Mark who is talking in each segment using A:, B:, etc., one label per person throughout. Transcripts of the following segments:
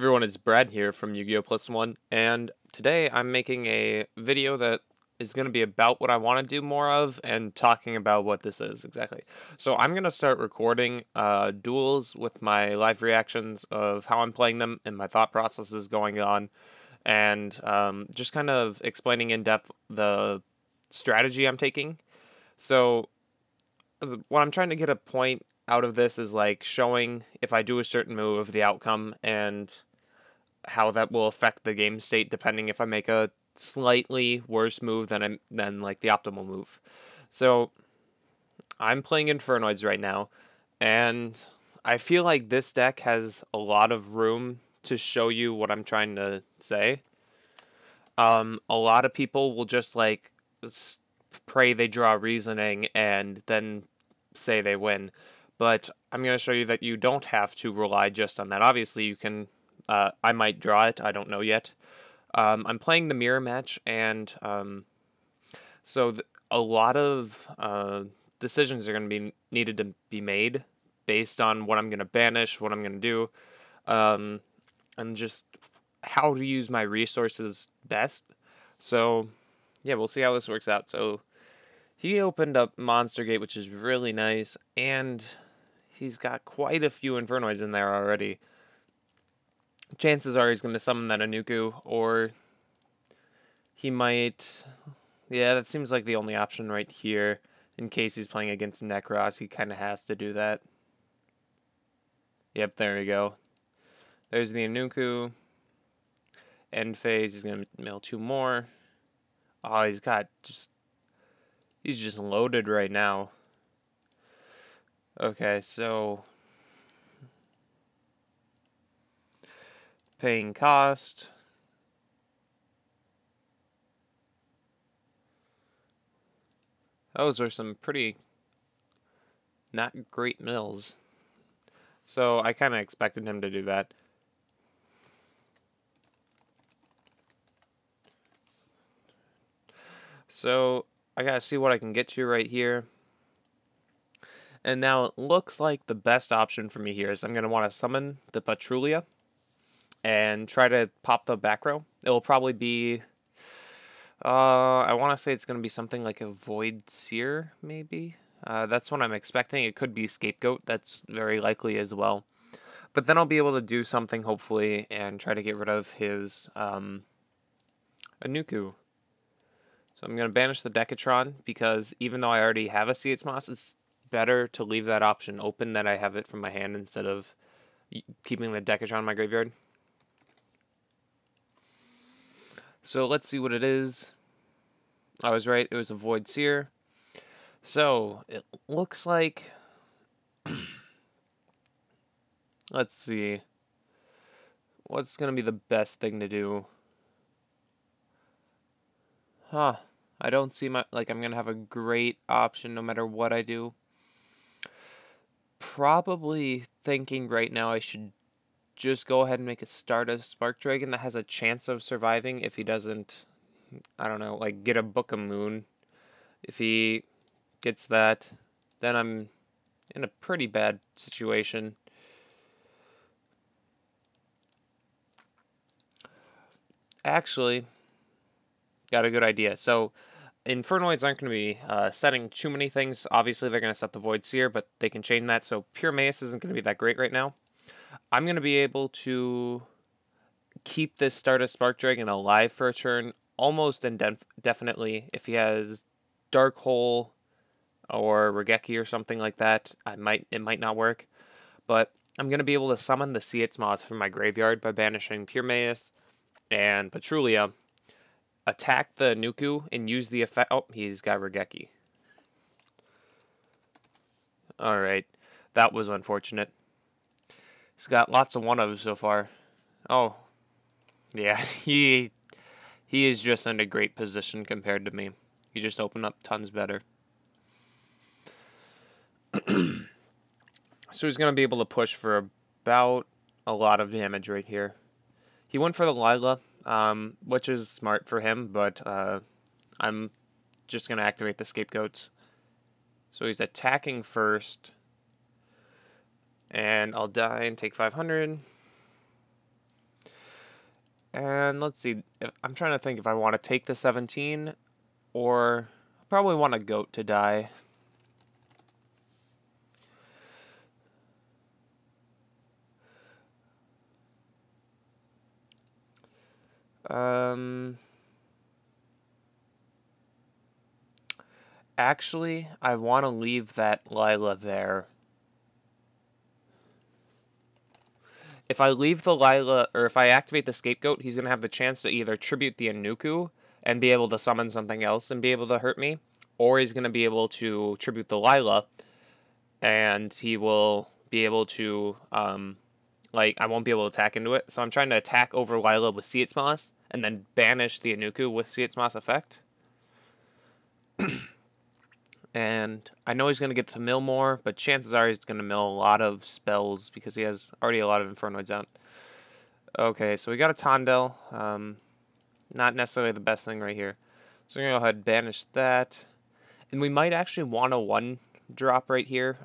A: Everyone, it's Brad here from Yu-Gi-Oh! +1, and today I'm making a video that is going to be about what I want to do more of and talking about what this is exactly. So I'm going to start recording duels with my live reactions of how I'm playing them and my thought processes going on, and just kind of explaining in depth the strategy I'm taking. So what I'm trying to get a point out of this is like showing if I do a certain move, the outcome, and how that will affect the game state depending if I make a slightly worse move than like the optimal move. So I'm playing Infernoids right now, and I feel like this deck has a lot of room to show you what I'm trying to say. A lot of people will just like pray they draw reasoning and then say they win. But I'm going to show you that you don't have to rely just on that. Obviously, you can. I might draw it. I don't know yet. I'm playing the mirror match, and so a lot of decisions are going to be needed to be made based on what I'm going to banish, what I'm going to do, and just how to use my resources best. So, yeah, we'll see how this works out. So, he opened up Monster Gate, which is really nice, and he's got quite a few Infernoids in there already. Chances are he's going to summon that Anuku, or he might... Yeah, that seems like the only option right here. In case he's playing against Necros, he kind of has to do that. Yep, there we go. There's the Anuku. End phase, he's going to mill 2 more. Oh, he's just loaded right now. Okay, so... Paying cost. Those are some pretty not great mills. So I kind of expected him to do that. So I gotta see what I can get to right here. And now it looks like the best option for me here is I'm going to want to summon the Patrulia and try to pop the back row. It will probably be, I want to say it's going to be something like a Void Seer, maybe? That's what I'm expecting. It could be Scapegoat. That's very likely as well. But then I'll be able to do something, hopefully, and try to get rid of his Anuku. So I'm going to banish the Decatron, because even though I already have a Moss, it's better to leave that option open that I have it from my hand instead of keeping the Decatron in my graveyard. So let's see what it is. I was right, it was a Void Seer. So it looks like... Let's see. What's going to be the best thing to do? Huh. I don't see like I'm going to have a great option no matter what I do. Probably thinking right now I should just go ahead and make a Stardust Spark Dragon that has a chance of surviving if he doesn't, I don't know, like get a Book of Moon. If he gets that, then I'm in a pretty bad situation. Actually, got a good idea. So, Infernoids aren't going to be setting too many things. Obviously, they're going to set the Void Seer, but they can chain that, so Pure Mace isn't going to be that great right now. I'm going to be able to keep this Stardust Spark Dragon alive for a turn, almost indefinitely. If he has Dark Hole or Regeki or something like that, it might not work. But I'm going to be able to summon the Moss from my graveyard by banishing Pure Mace and Patrulia, attack the Nuku, and use the effect... Oh, he's got Regeki. Alright, that was unfortunate. He's got lots of one-ofs so far. Oh, yeah, he is just in a great position compared to me. He just opened up tons better. So he's going to be able to push for about a lot of damage right here. He went for the Lila, which is smart for him, but I'm just going to activate the Scapegoats. So he's attacking first, and I'll die and take 500. And let's see, I'm trying to think if I want to take the 17 or probably want a goat to die. Actually, I want to leave that Lila there. If I leave the Lila, or if I activate the Scapegoat, he's going to have the chance to either tribute the Inuku and be able to summon something else and be able to hurt me, or he's going to be able to tribute the Lila, and he will be able to, I won't be able to attack into it. So I'm trying to attack over Lila with Seat's Moss, and then banish the Inuku with Seat's Moss effect. And I know he's going to get to mill more, but chances are he's going to mill a lot of spells because he has already a lot of Infernoids out. Okay, so we got a Tondel. Not necessarily the best thing right here. So we're going to go ahead and banish that. And we might actually want a 1-drop right here.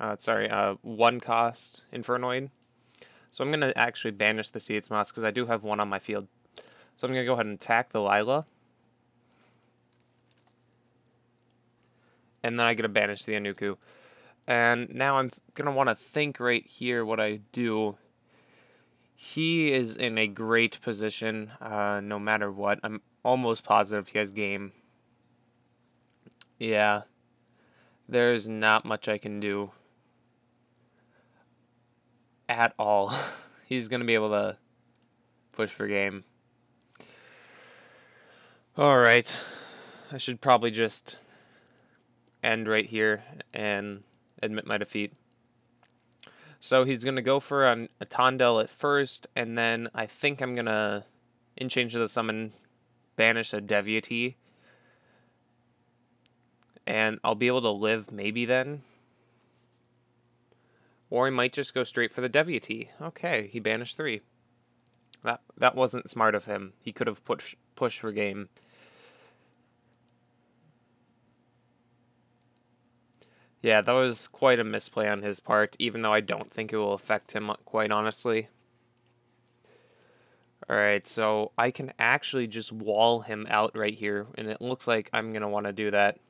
A: One cost Infernoid. So I'm going to actually banish the Seeds Moss because I do have one on my field. So I'm going to go ahead and attack the Lila. And then I get to banish the Inuku. And now I'm going to want to think right here what I do. He is in a great position no matter what. I'm almost positive he has game. Yeah. There's not much I can do. At all. He's going to be able to push for game. Alright. I should probably just end right here and admit my defeat. So he's going to go for a Tondel at first, and then I think I'm going to, in change of the summon, banish a Deviatee. And I'll be able to live maybe then. Or he might just go straight for the Deviatee. Okay, he banished 3. That wasn't smart of him. He could have pushed for game. Yeah, that was quite a misplay on his part, even though I don't think it will affect him, quite honestly. Alright, so I can actually just wall him out right here, and it looks like I'm going to want to do that.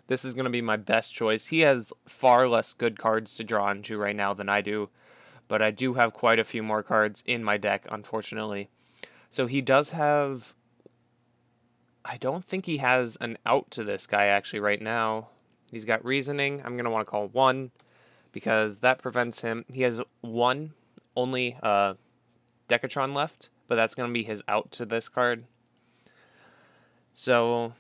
A: This is going to be my best choice. He has far less good cards to draw into right now than I do, but I do have quite a few more cards in my deck, unfortunately. So he does have... I don't think he has an out to this guy, actually, right now. He's got Reasoning. I'm going to want to call 1, because that prevents him. He has only Decatron left, but that's going to be his out to this card. So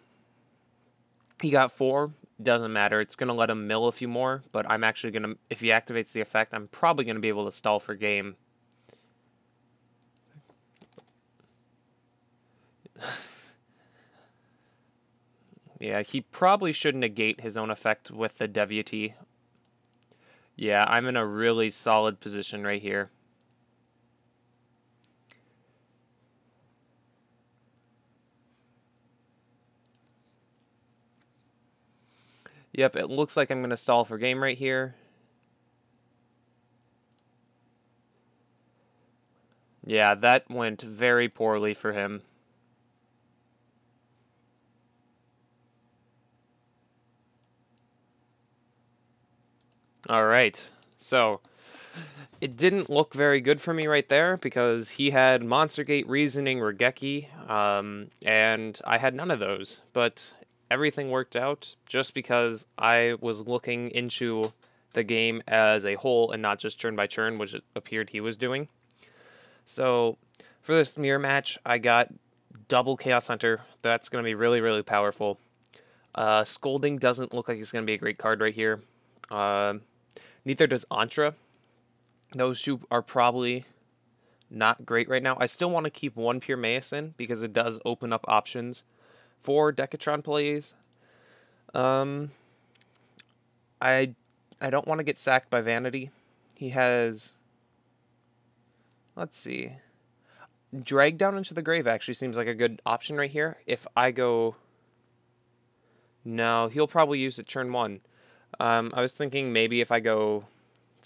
A: he got 4. Doesn't matter. It's going to let him mill a few more, but I'm actually going to, if he activates the effect, I'm probably going to be able to stall for game. Yeah, he probably should negate his own effect with the Deviatee. Yeah, I'm in a really solid position right here. Yep, it looks like I'm going to stall for game right here. Yeah, that went very poorly for him. Alright, so it didn't look very good for me right there because he had Monster Gate, Reasoning, Regeki, and I had none of those. But everything worked out just because I was looking into the game as a whole and not just turn by turn, which it appeared he was doing. So for this mirror match, I got double Chaos Hunter. That's going to be really, really powerful. Scolding doesn't look like it's going to be a great card right here. Neither does Antra. Those two are probably not great right now. I still want to keep 1 Pure Mason because it does open up options for Decatron plays. I don't want to get sacked by Vanity. He has... Let's see. Drag Down into the Grave actually seems like a good option right here. If I go... No, he'll probably use it turn 1. I was thinking maybe if I go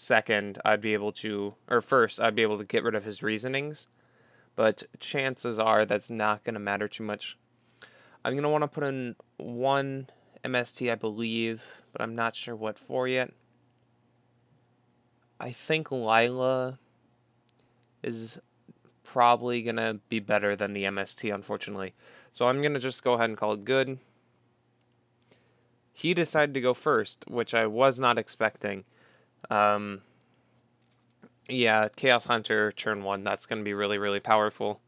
A: second, I'd be able to, or first, I'd be able to get rid of his reasonings. But chances are that's not going to matter too much. I'm going to want to put in one MST, I believe, but I'm not sure what for yet. I think Lila is probably going to be better than the MST, unfortunately. So I'm going to just go ahead and call it good. He decided to go first, which I was not expecting. Yeah, Chaos Hunter turn 1, that's going to be really, really powerful.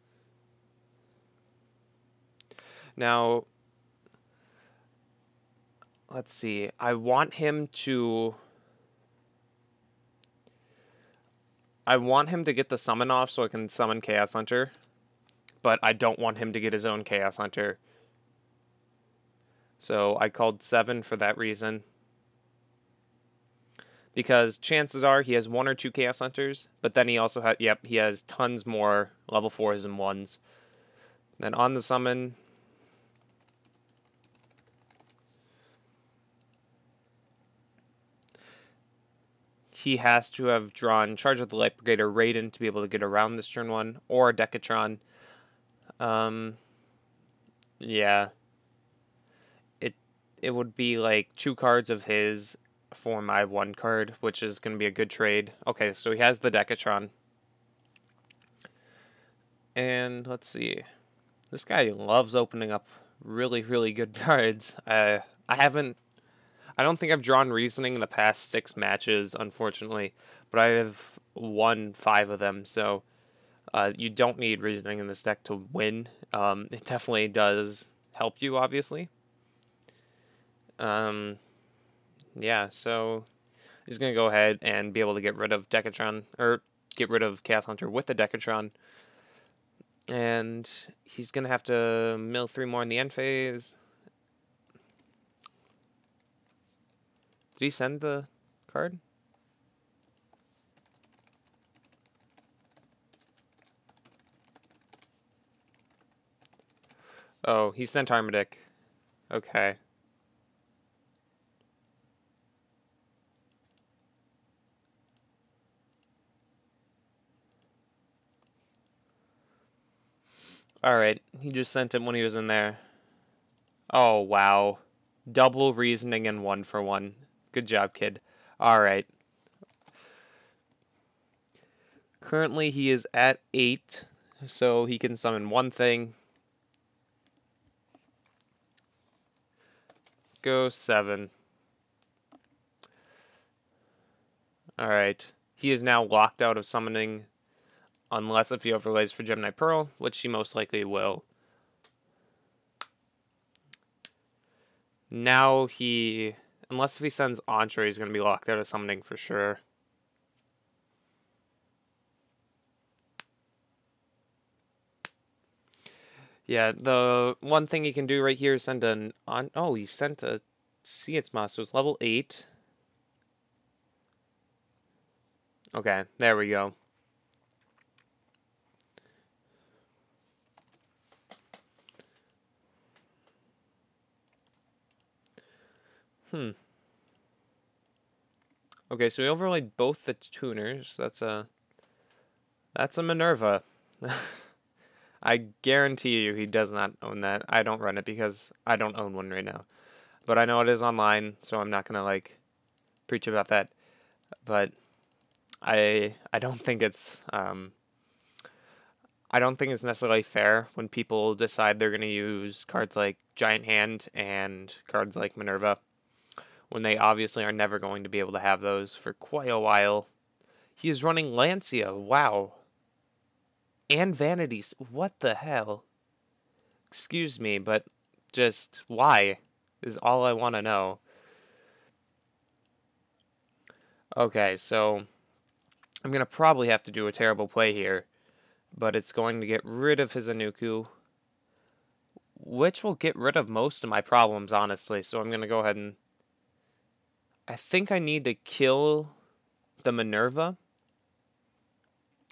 A: Now, let's see. I want him to get the summon off so I can summon Chaos Hunter, but I don't want him to get his own Chaos Hunter. So I called 7 for that reason. Because chances are he has 1 or 2 Chaos Hunters, but then he also has, he has tons more level 4s and 1s. Then on the summon, he has to have drawn Charge of the Light Brigader Raiden to be able to get around this turn 1, or Decatron. Yeah. It would be like 2 cards of his for my 1 card, which is going to be a good trade. Okay, so he has the Decatron. And let's see. This guy loves opening up really, really good cards. I don't think I've drawn Reasoning in the past 6 matches, unfortunately, but I have won 5 of them, so you don't need Reasoning in this deck to win. It definitely does help you, obviously. Yeah, so he's going to go ahead and be able to get rid of Decatron, or get rid of Chaos Hunter with the Decatron. And he's going to have to mill 3 more in the end phase. Did he send the card? Oh, he sent Armadic. Okay. Alright, he just sent him when he was in there. Oh, wow. Double Reasoning and 1 for 1. Good job, kid. Alright. Currently, he is at 8, so he can summon 1 thing. Go 7. Alright. He is now locked out of summoning, unless if he overlays for Gemini Pearl, which he most likely will. Now unless if he sends Entree, he's going to be locked out of summoning for sure. Yeah, the one thing he can do right here is send oh, he sent a Seatsma, so it's level 8. Okay, there we go. Okay, so we overlaid both the tuners. That's a Minerva. I guarantee you he does not own that. I don't run it because I don't own one right now. But I know it is online, so I'm not gonna like preach about that. But I don't think it's necessarily fair when people decide they're gonna use cards like Giant Hand and cards like Minerva, when they obviously are never going to be able to have those for quite a while. He is running Lancia, wow. And Vanities, what the hell? Excuse me, but just why is all I want to know. Okay, so I'm going to probably have to do a terrible play here, but it's going to get rid of his Anuku, which will get rid of most of my problems, honestly. So I'm going to go ahead and I think I need to kill the Minerva.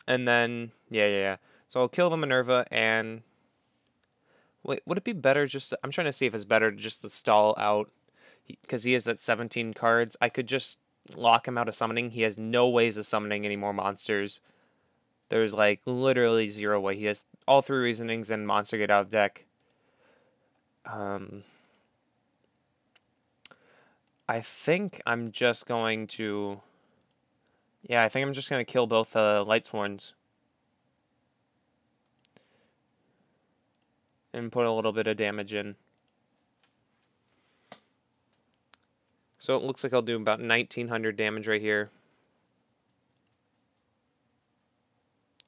A: And then, yeah. So I'll kill the Minerva and... Wait, would it be better just to... I'm trying to see if it's better just to stall out. Because he is at 17 cards. I could just lock him out of summoning. He has no ways of summoning any more monsters. There's like literally zero way. He has all 3 reasonings and monster get out of deck. I think I'm just going to... Yeah, I think I'm just going to kill both Lightsworns. And put a little bit of damage in. So it looks like I'll do about 1900 damage right here.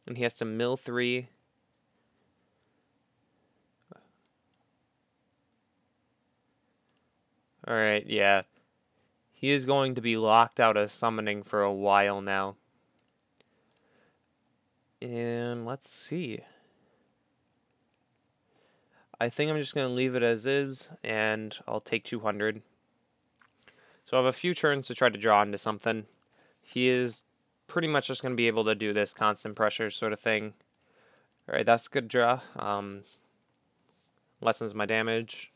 A: And he has to mill 3. Alright, yeah. He is going to be locked out of summoning for a while now. And let's see. I think I'm just going to leave it as is, and I'll take 200. So I have a few turns to try to draw into something. He is pretty much just going to be able to do this constant pressure sort of thing. Alright, that's a good draw. Lessens my damage.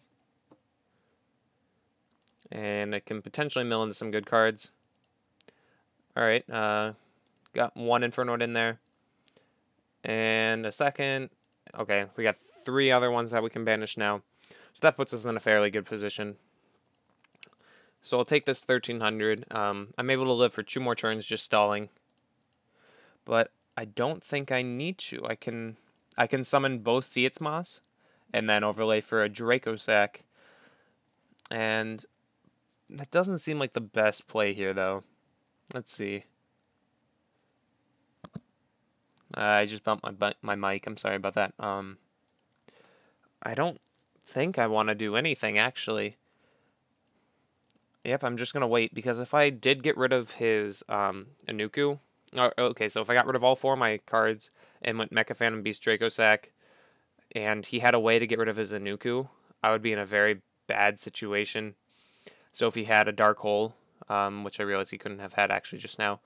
A: And I can potentially mill into some good cards. Alright, got 1 Infernoid in there. And a second. Okay, we got 3 other ones that we can banish now. So that puts us in a fairly good position. So I'll take this 1300. I'm able to live for 2 more turns just stalling. But I don't think I need to. I can summon both Seatsmoss and then overlay for a Dracosac. And that doesn't seem like the best play here, though. Let's see. I just bumped my mic. I'm sorry about that. I don't think I want to do anything, actually. Yep, I'm just going to wait, because if I did get rid of his Anuku... okay, so if I got rid of all 4 of my cards and went Mecha Phantom Beast Dracosac, and he had a way to get rid of his Anuku, I would be in a very bad situation. So if he had a Dark Hole, which I realized he couldn't have had actually just now,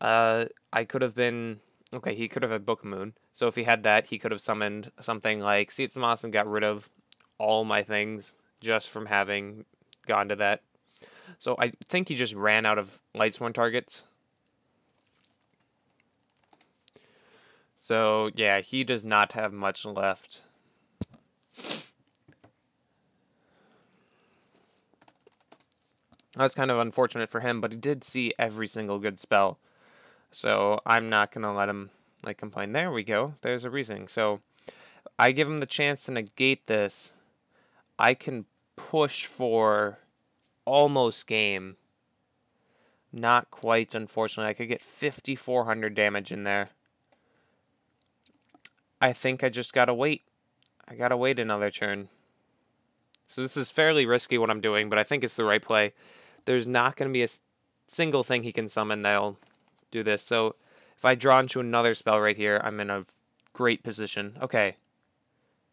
A: I could have been... Okay, he could have had Book of Moon. So if he had that, he could have summoned something like Seatsmoss and got rid of all my things just from having gone to that. So I think he just ran out of Lightsworn targets. So yeah, he does not have much left. That's kind of unfortunate for him, but he did see every single good spell. So I'm not going to let him complain. There we go. There's a reasoning. So I give him the chance to negate this. I can push for almost game. Not quite, unfortunately. I could get 5,400 damage in there. I think I just gotta wait. I gotta wait another turn. So this is fairly risky what I'm doing, but I think it's the right play. There's not going to be a single thing he can summon that'll do this. So if I draw into another spell right here, I'm in a great position. Okay.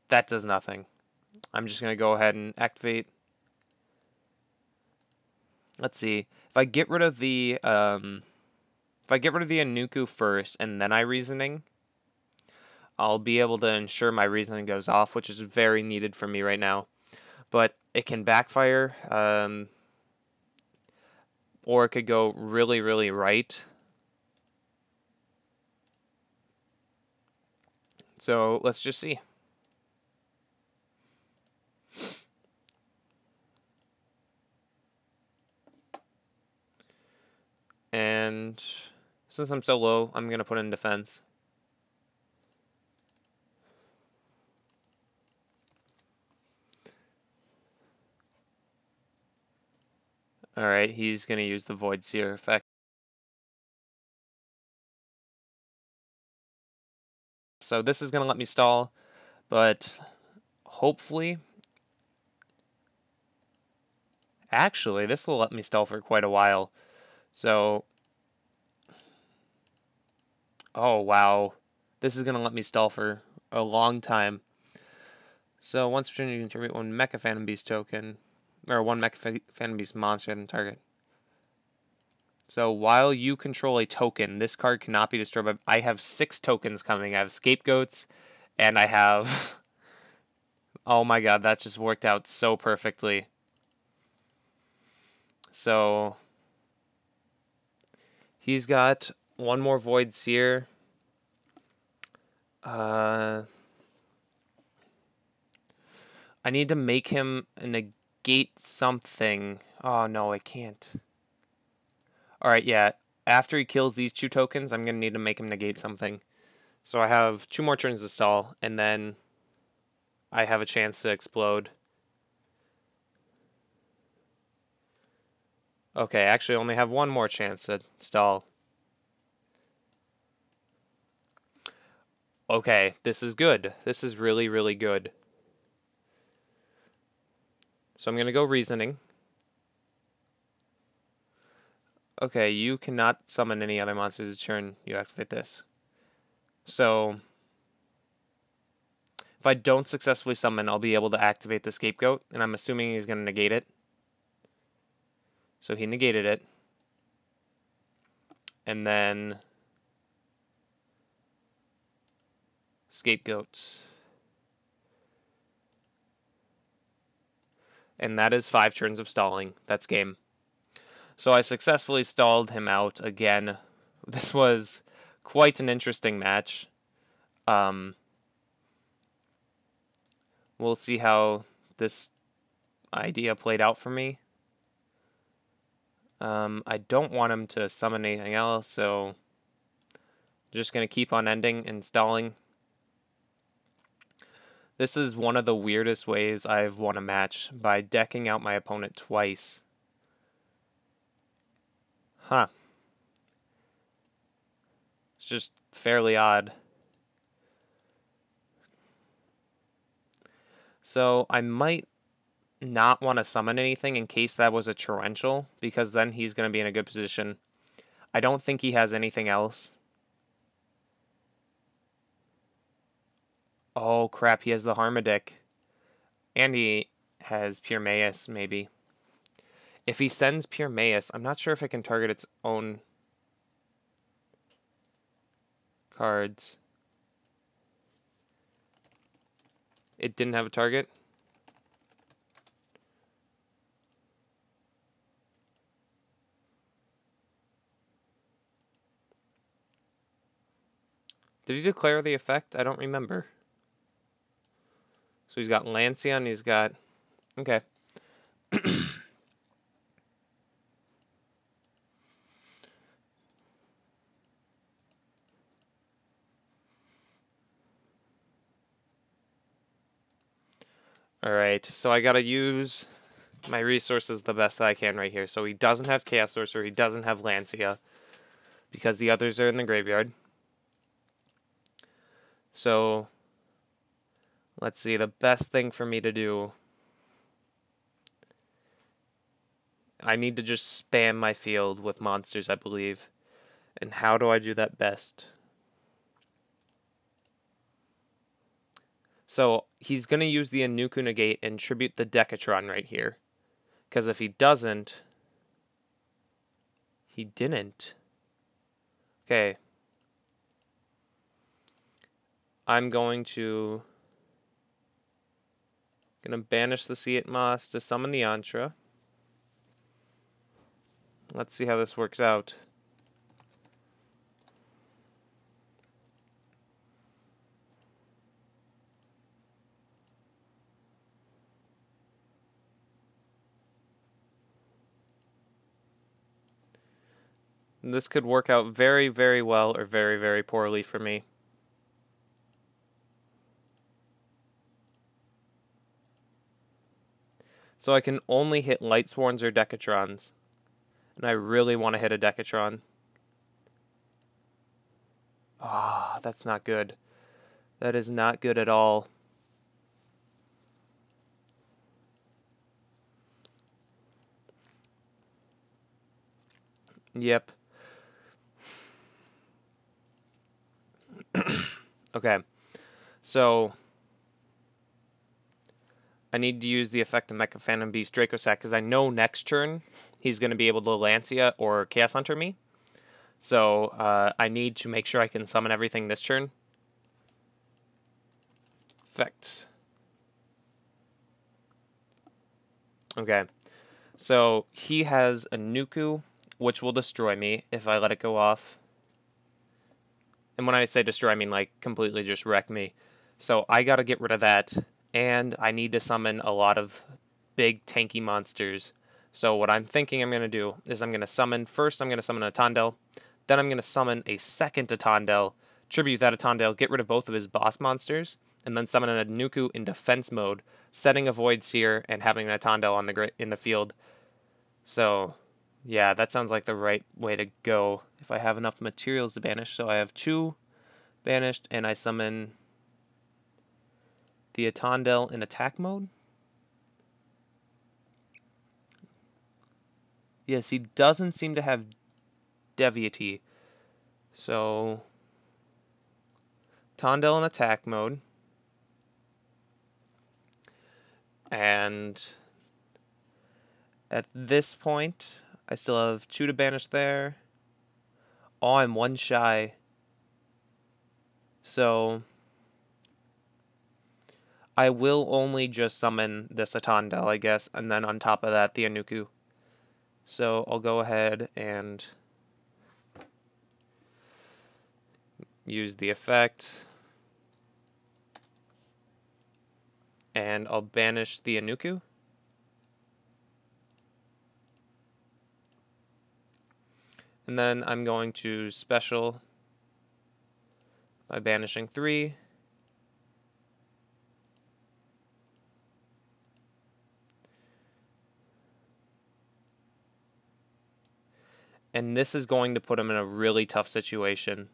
A: That does nothing. I'm just going to go ahead and activate. Let's see. If I get rid of the Anuku first and then I reasoning, I'll be able to ensure my reasoning goes off, which is very needed for me right now. But it can backfire, or it could go really, really right. So let's just see. And since I'm so low, I'm going to put in defense. Alright, he's going to use the Void Seer effect. So this is going to let me stall, but hopefully... Actually, this will let me stall for quite a while. So... Oh, wow. This is going to let me stall for a long time. So once per turn, you can contribute 1 Mecha Phantom Beast token, or 1 Mecha Phantom Beast monster on the target. So while you control a token, this card cannot be destroyed by... I have 6 tokens coming. I have Scapegoats, and I have... Oh my god, that just worked out so perfectly. So... He's got one more Void Seer. I need to make him negate something. Oh, no, I can't. Alright, yeah. After he kills these 2 tokens, I'm going to need to make him negate something. So I have 2 more turns to stall, and then I have a chance to explode. Okay, actually I only have 1 more chance to stall. Okay, this is good. This is really, really good. So I'm going to go Reasoning. Okay, you cannot summon any other monsters this turn. You activate this. So, if I don't successfully summon, I'll be able to activate the Scapegoat, and I'm assuming he's going to negate it. So he negated it. And then Scapegoats. And that is 5 turns of stalling. That's game. So I successfully stalled him out again. This was quite an interesting match. We'll see how this idea played out for me. I don't want him to summon anything else, so I'm just going to keep on ending and stalling. This is one of the weirdest ways I've won a match, by decking out my opponent twice. Huh. It's just fairly odd. So I might not want to summon anything in case that was a torrential, because then he's going to be in a good position. I don't think he has anything else. Oh crap, he has the Harmadic. And he has Pure Mayus, maybe. If he sends Pure Mayus, I'm not sure if it can target its own cards. It didn't have a target. Did he declare the effect? I don't remember. So he's got Lancia and he's got... Okay. Alright, so I gotta use my resources the best that I can right here. So he doesn't have Chaos Sorcerer, he doesn't have Lancia, because the others are in the graveyard. So, let's see, the best thing for me to do... I need to just spam my field with monsters, I believe. And how do I do that best? So, he's going to use the Inuku Negate and tribute the Decatron right here. Because if he doesn't... He didn't. Okay. I'm going to... banish the Seat Moss to summon the Antra. Let's see how this works out. And this could work out very, very well or very, very poorly for me. So I can only hit Lightsworns or Decatrons. And I really want to hit a Decatron. Ah, that's not good. That is not good at all. Yep. Okay. So I need to use the effect of Mecha Phantom Beast Draco Sack because I know next turn he's going to be able to Lancia or Chaos Hunter me. So I need to make sure I can summon everything this turn. Effect. Okay. So he has a Nuku which will destroy me if I let it go off. And when I say destroy, I mean like completely just wreck me. So I gotta get rid of that, and I need to summon a lot of big tanky monsters. So what I'm thinking I'm gonna do is I'm gonna summon a Tondel, then I'm gonna summon a second Tondel, tribute that Tondel, get rid of both of his boss monsters, and then summon a Nuku in defense mode, setting a Void Seer and having a Tondel on in the field. So yeah, that sounds like the right way to go. If I have enough materials to banish, so I have 2 banished, and I summon the Tondel in attack mode. Yes, he doesn't seem to have Deviety. So Tondel in attack mode. And at this point, I still have 2 to banish there. Oh, I'm 1 shy. So I will only just summon this Tondel, I guess, and then on top of that, the Anuku. So I'll go ahead and use the effect. And I'll banish the Anuku. And then I'm going to special by banishing 3. And this is going to put him in a really tough situation.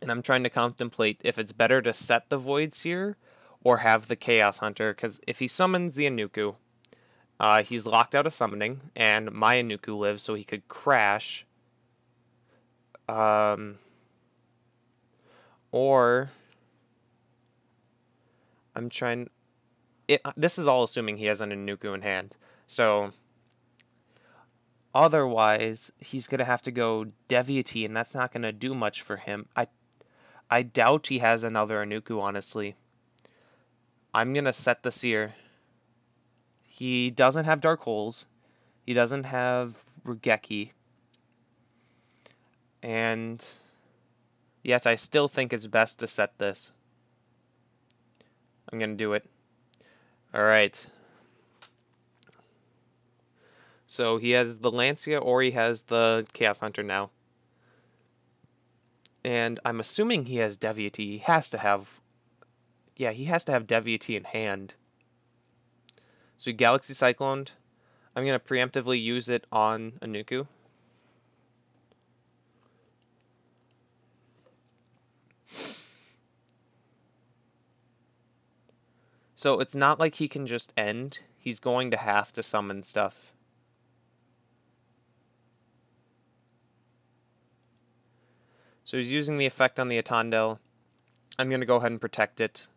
A: And I'm trying to contemplate if it's better to set the Void Seer or have the Chaos Hunter, because if he summons the Anuku, he's locked out of summoning, and my Anuku lives, so he could crash. Or I'm trying. This is all assuming he has an Anuku in hand. So otherwise, he's gonna have to go Deviety, and that's not gonna do much for him. I doubt he has another Anuku, honestly. I'm gonna set the Seer. He doesn't have Dark Holes. He doesn't have Rugeki. And yet I still think it's best to set this. I'm gonna do it. Alright. So he has the Lancia or he has the Chaos Hunter now. And I'm assuming he has Deviety. He has to have... Yeah, he has to have Deviety in hand. So he Galaxy Cycloned. I'm going to preemptively use it on Anuku. So it's not like he can just end. He's going to have to summon stuff. So he's using the effect on the Tondel. I'm going to go ahead and protect it.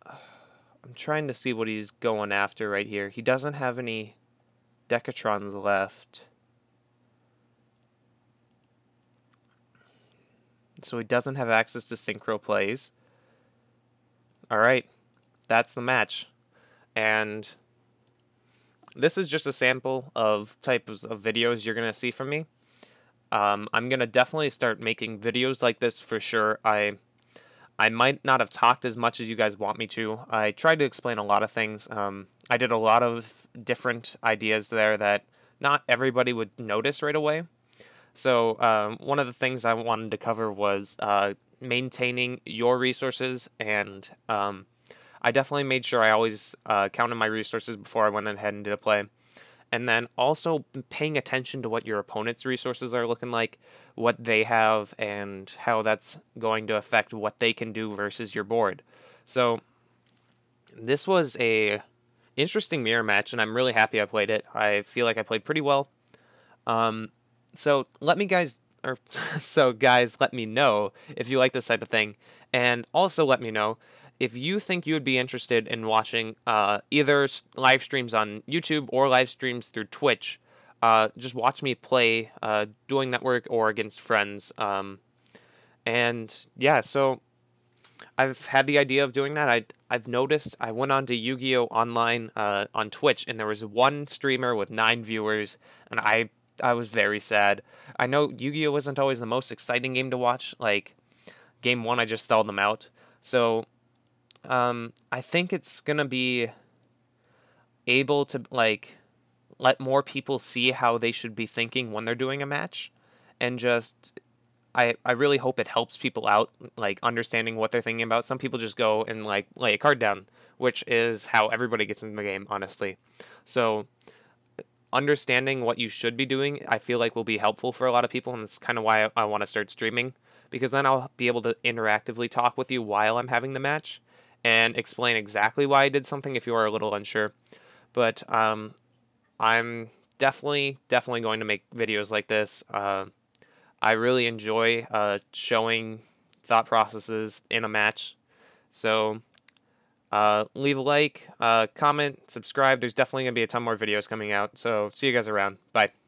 A: I'm trying to see what he's going after right here. He doesn't have any Decatrons left. So he doesn't have access to Synchro Plays. Alright, that's the match. And this is just a sample of types of videos you're going to see from me. I'm going to definitely start making videos like this for sure. I might not have talked as much as you guys want me to. I tried to explain a lot of things. I did a lot of different ideas there that not everybody would notice right away. So one of the things I wanted to cover was maintaining your resources, and I definitely made sure I always counted my resources before I went ahead and did a play. And then also paying attention to what your opponent's resources are looking like, what they have, and how that's going to affect what they can do versus your board. So this was a interesting mirror match, and I'm really happy I played it. I feel like I played pretty well. So let me guys let me know if you like this type of thing, and also let me know if you think you would be interested in watching either live streams on YouTube or live streams through Twitch. Just watch me play Dueling Network or against friends. And yeah, so I've had the idea of doing that. I've noticed I went on to Yu-Gi-Oh online on Twitch, and there was one streamer with 9 viewers, and I was very sad. I know Yu-Gi-Oh wasn't always the most exciting game to watch. Like game one, I just stalled them out. So I think it's gonna be able to like let more people see how they should be thinking when they're doing a match, and just I really hope it helps people out, like understanding what they're thinking about. Some people just go and like lay a card down, which is how everybody gets in the game, honestly. So understanding what you should be doing, I feel like will be helpful for a lot of people, and that's kind of why I want to start streaming, because then I'll be able to interactively talk with you while I'm having the match and explain exactly why I did something if you are a little unsure. But I'm definitely going to make videos like this. I really enjoy showing thought processes in a match. So leave a like, comment, subscribe. There's definitely going to be a ton more videos coming out. So see you guys around. Bye.